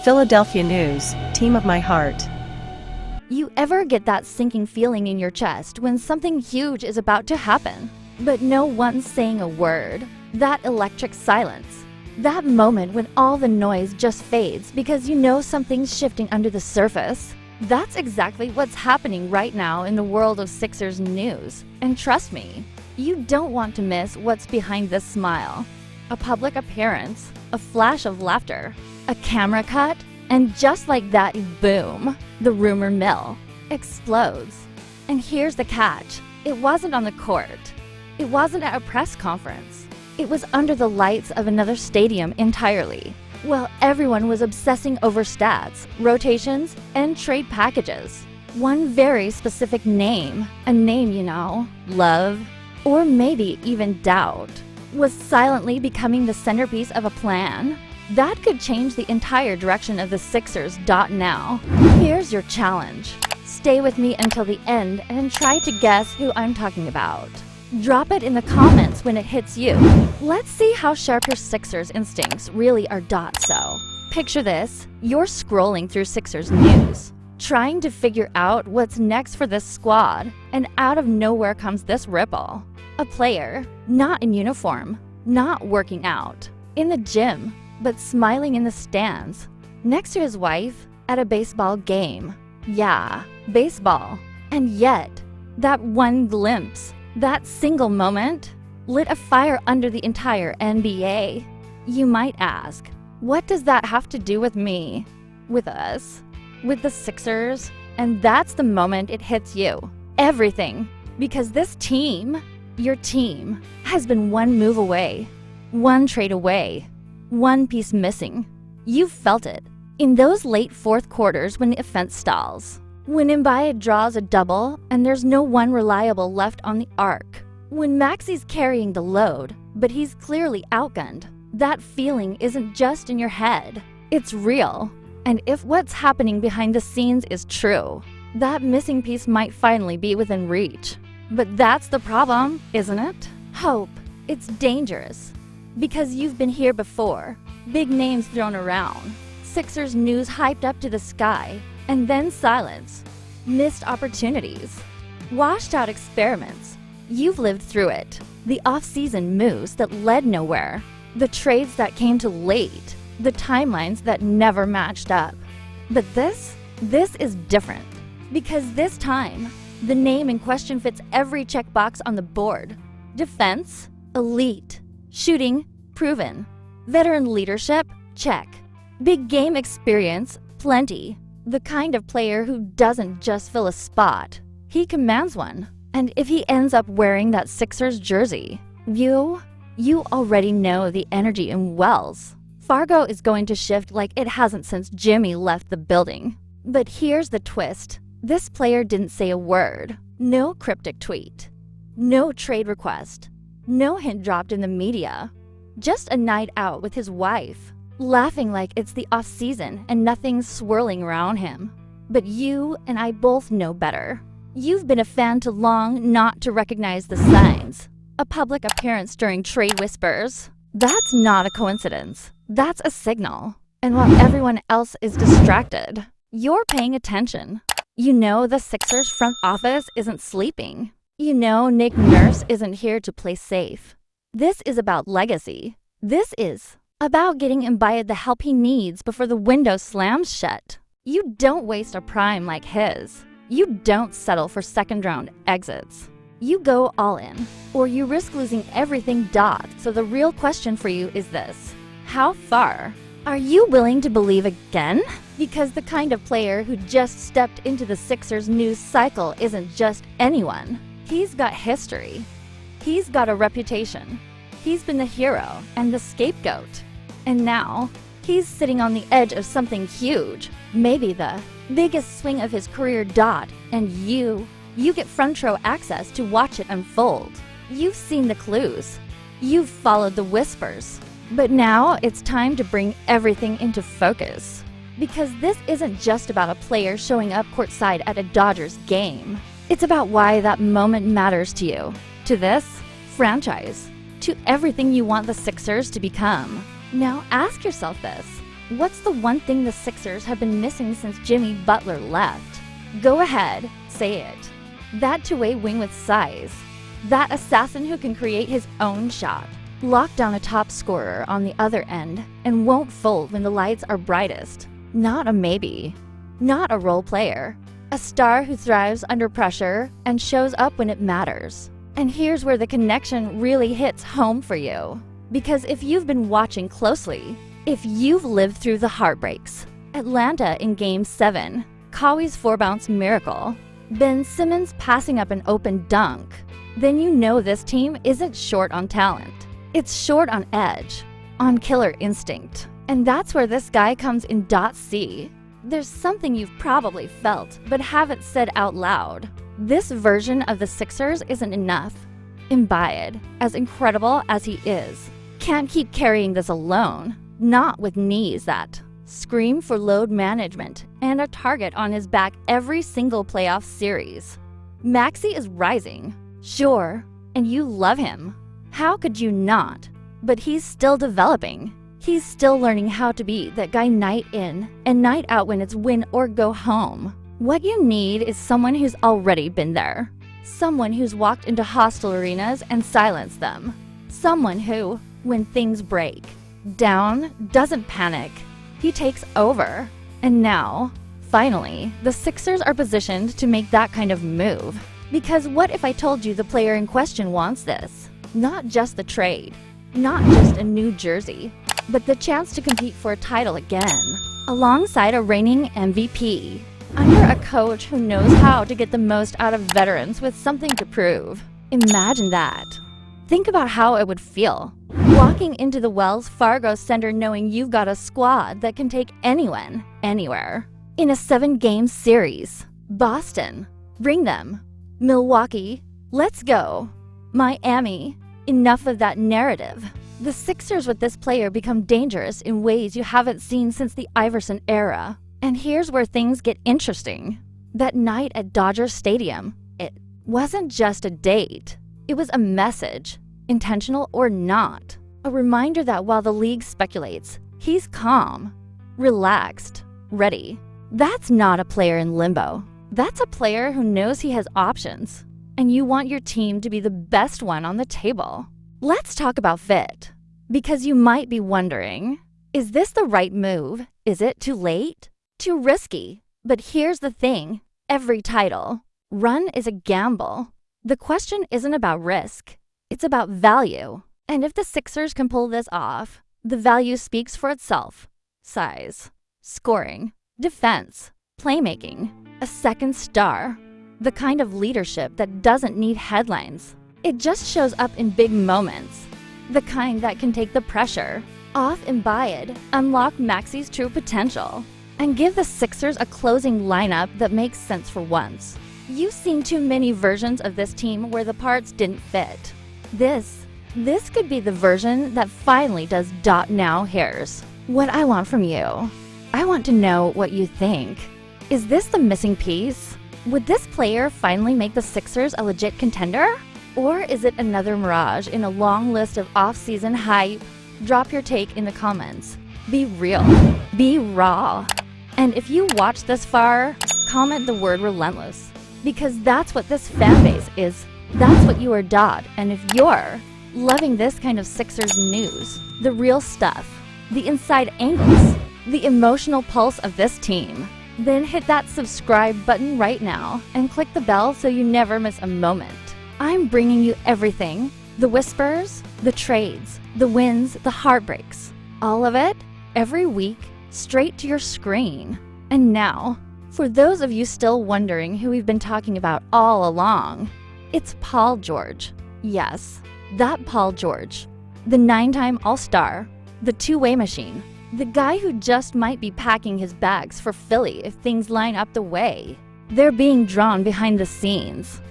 Philadelphia News, team of my heart. You ever get that sinking feeling in your chest when something huge is about to happen, but no one's saying a word? That electric silence. That moment when all the noise just fades because you know something's shifting under the surface. That's exactly what's happening right now in the world of Sixers news. And trust me, you don't want to miss what's behind this smile. A public appearance, a flash of laughter, a camera cut, and just like that, boom, the rumor mill explodes. And here's the catch. It wasn't on the court. It wasn't at a press conference. It was under the lights of another stadium entirely. Well, everyone was obsessing over stats, rotations, and trade packages. One very specific name, a name you know, love, or maybe even doubt, was silently becoming the centerpiece of a plan that could change the entire direction of the Sixers. Now, here's your challenge. Stay with me until the end and try to guess who I'm talking about. Drop it in the comments when it hits you. Let's see how sharp your Sixers instincts really are. So, picture this. You're scrolling through Sixers news, trying to figure out what's next for this squad, and out of nowhere comes this ripple. A player, not in uniform, not working out, in the gym, but smiling in the stands, next to his wife at a baseball game. Yeah, baseball. And yet, that one glimpse, that single moment, lit a fire under the entire NBA. You might ask, what does that have to do with me? With us? With the Sixers? And that's the moment it hits you. Everything. Because this team, your team, has been one move away, one trade away, one piece missing. You've felt it. In those late fourth quarters when the offense stalls. When Embiid draws a double and there's no one reliable left on the arc. When Maxey's carrying the load, but he's clearly outgunned. That feeling isn't just in your head. It's real. And if what's happening behind the scenes is true, that missing piece might finally be within reach. But that's the problem, isn't it? Hope. It's dangerous. Because you've been here before. Big names thrown around. Sixers news hyped up to the sky. And then silence. Missed opportunities. Washed out experiments. You've lived through it. The offseason moves that led nowhere. The trades that came too late. The timelines that never matched up. But this is different. Because this time, the name in question fits every checkbox on the board. Defense, elite. Shooting, proven. Veteran leadership, check. Big game experience, plenty. The kind of player who doesn't just fill a spot. He commands one. And if he ends up wearing that Sixers jersey, you already know the energy in Wells. Fargo is going to shift like it hasn't since Jimmy left the building. But here's the twist. This player didn't say a word. No cryptic tweet. No trade request. No hint dropped in the media. Just a night out with his wife, laughing like it's the off-season and nothing's swirling around him. But you and I both know better. You've been a fan too long not to recognize the signs. A public appearance during trade whispers. That's not a coincidence. That's a signal. And while everyone else is distracted, you're paying attention. You know the Sixers front office isn't sleeping. You know Nick Nurse isn't here to play safe. This is about legacy. This is about getting Embiid the help he needs before the window slams shut. You don't waste a prime like his. You don't settle for second-round exits. You go all in, or you risk losing everything. So the real question for you is this. How far? Are you willing to believe again? Because the kind of player who just stepped into the Sixers news cycle isn't just anyone. He's got history. He's got a reputation. He's been the hero and the scapegoat. And now, he's sitting on the edge of something huge. Maybe the biggest swing of his career. And you get front row access to watch it unfold. You've seen the clues. You've followed the whispers. But now it's time to bring everything into focus. Because this isn't just about a player showing up courtside at a Dodgers game. It's about why that moment matters to you, to this franchise, to everything you want the Sixers to become. Now ask yourself this. What's the one thing the Sixers have been missing since Jimmy Butler left? Go ahead, say it. That two-way wing with size. That assassin who can create his own shot. Lock down a top scorer on the other end and won't fold when the lights are brightest. Not a maybe. Not a role player. A star who thrives under pressure and shows up when it matters. And here's where the connection really hits home for you. Because if you've been watching closely, if you've lived through the heartbreaks, Atlanta in Game 7, Kawhi's 4-bounce miracle, Ben Simmons passing up an open dunk, then you know this team isn't short on talent. It's short on edge, on killer instinct. And that's where this guy comes in. C. There's something you've probably felt, but haven't said out loud. This version of the Sixers isn't enough. Embiid, as incredible as he is, can't keep carrying this alone. Not with knees that scream for load management and a target on his back every single playoff series. Maxey is rising, sure, and you love him. How could you not? But he's still developing. He's still learning how to be that guy night in and night out when it's win or go home. What you need is someone who's already been there. Someone who's walked into hostile arenas and silenced them. Someone who, when things break down, doesn't panic. He takes over. And now, finally, the Sixers are positioned to make that kind of move. Because what if I told you the player in question wants this? Not just the trade, not just a new jersey, but the chance to compete for a title again, alongside a reigning MVP, under a coach who knows how to get the most out of veterans with something to prove. Imagine that. Think about how it would feel, walking into the Wells Fargo Center knowing you've got a squad that can take anyone, anywhere. In a 7-game series. Boston, bring them. Milwaukee, let's go. Miami, enough of that narrative. The Sixers with this player become dangerous in ways you haven't seen since the Iverson era. And here's where things get interesting. That night at Dodger Stadium, it wasn't just a date. It was a message, intentional or not. A reminder that while the league speculates, he's calm, relaxed, ready. That's not a player in limbo. That's a player who knows he has options. And you want your team to be the best one on the table. Let's talk about fit. Because you might be wondering, is this the right move? Is it too late? Too risky? But here's the thing. Every title run is a gamble. The question isn't about risk. It's about value. And if the Sixers can pull this off, the value speaks for itself. Size, scoring, defense, playmaking, a second star. The kind of leadership that doesn't need headlines. It just shows up in big moments. The kind that can take the pressure off Embiid, unlock Maxey's true potential, and give the Sixers a closing lineup that makes sense for once. You've seen too many versions of this team where the parts didn't fit. This could be the version that finally does now. Here's what I want from you. I want to know what you think. Is this the missing piece? Would this player finally make the Sixers a legit contender? Or is it another mirage in a long list of off-season hype? Drop your take in the comments. Be real. Be raw. And if you watched this far, comment the word relentless. Because that's what this fan base is. That's what you are. And if you're loving this kind of Sixers news, the real stuff, the inside angles, the emotional pulse of this team, then hit that subscribe button right now and click the bell so you never miss a moment. I'm bringing you everything, the whispers, the trades, the wins, the heartbreaks, all of it, every week, straight to your screen. And now, for those of you still wondering who we've been talking about all along, it's Paul George. Yes, that Paul George. The 9-time All-Star, the two-way machine, the guy who just might be packing his bags for Philly if things line up the way. They're being drawn behind the scenes.